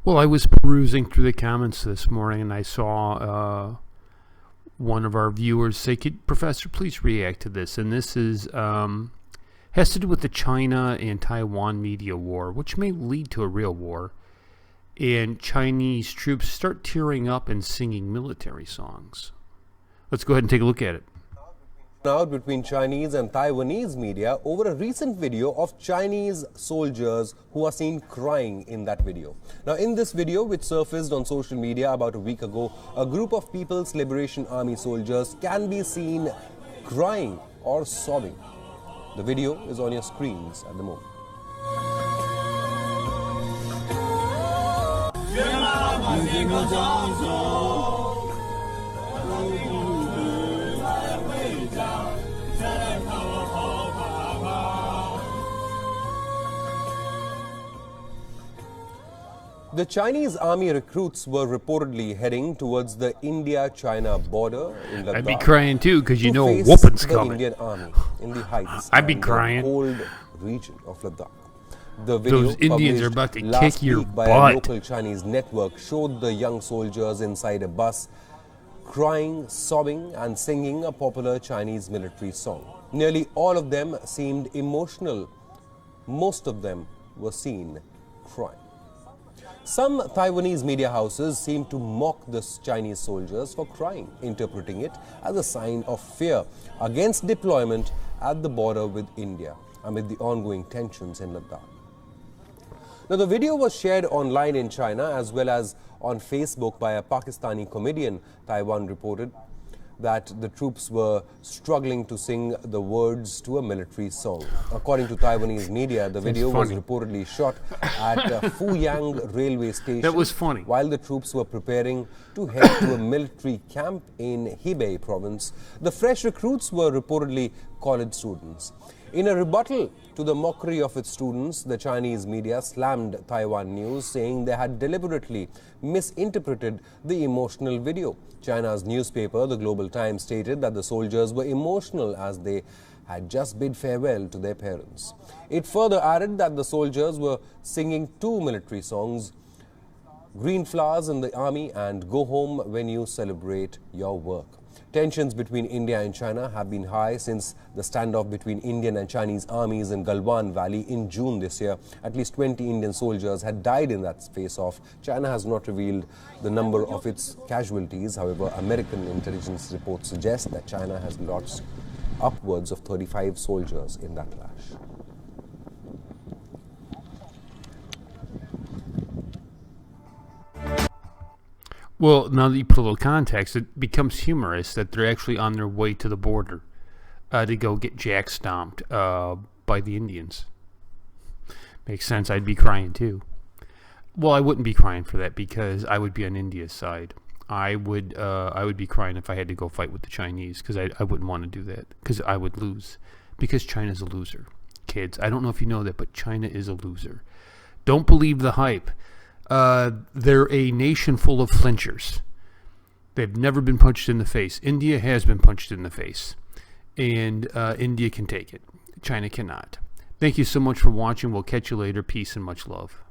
Well, I was perusing through the comments this morning and I saw one of our viewers say, Professor, please react to this. And this is has to do with the China and Taiwan media war, which may lead to a real war. And Chinese troops start tearing up and singing military songs. Let's go ahead and take a look at it. Out between Chinese and Taiwanese media over a recent video of Chinese soldiers who are seen crying in that video. Now, in this video, which surfaced on social media about a week ago, a group of People's Liberation Army soldiers can be seen crying or sobbing. The video is on your screens at the moment. The Chinese army recruits were reportedly heading towards the India-China border in Ladakh. I'd be crying too, because you know face whooping's the coming. Indian army in the heights I'd be and crying. the cold region of Ladakh. The video Those Indians are published about to last kick your week by butt. a local Chinese network showed the young soldiers inside a bus crying, sobbing and singing a popular Chinese military song. Nearly all of them seemed emotional. Most of them were seen crying. Some Taiwanese media houses seem to mock the Chinese soldiers for crying, interpreting it as a sign of fear against deployment at the border with India amid the ongoing tensions in Ladakh. Now, the video was shared online in China as well as on Facebook by a Pakistani comedian. Taiwan reported that the troops were struggling to sing the words to a military song. According to Taiwanese media, the video was reportedly shot at Fuyang railway station. That was funny. While the troops were preparing to head to a military camp in Hebei province. The fresh recruits were reportedly college students. In a rebuttal to the mockery of its students, the Chinese media slammed Taiwan news, saying they had deliberately misinterpreted the emotional video. China's newspaper, the Global Times, stated that the soldiers were emotional as they had just bid farewell to their parents. It further added that the soldiers were singing two military songs, Green Flowers in the Army and Go Home When You Celebrate Your Work. Tensions between India and China have been high since the standoff between Indian and Chinese armies in Galwan Valley in June this year. At least 20 Indian soldiers had died in that face-off. China has not revealed the number of its casualties. However, American intelligence reports suggest that China has lost upwards of 35 soldiers in that clash. Well, now that you put a little context, it becomes humorous that they're actually on their way to the border to go get jack stomped by the Indians. Makes sense. I'd be crying too. Well, I wouldn't be crying for that because I would be on India's side. I would be crying if I had to go fight with the Chinese because I wouldn't want to do that because I would lose because China's a loser. Kids, I don't know if you know that, but China is a loser. Don't believe the hype. They're a nation full of flinchers. They've never been punched in the face. India has been punched in the face. And India can take it. China cannot. Thank you so much for watching. We'll catch you later. Peace and much love.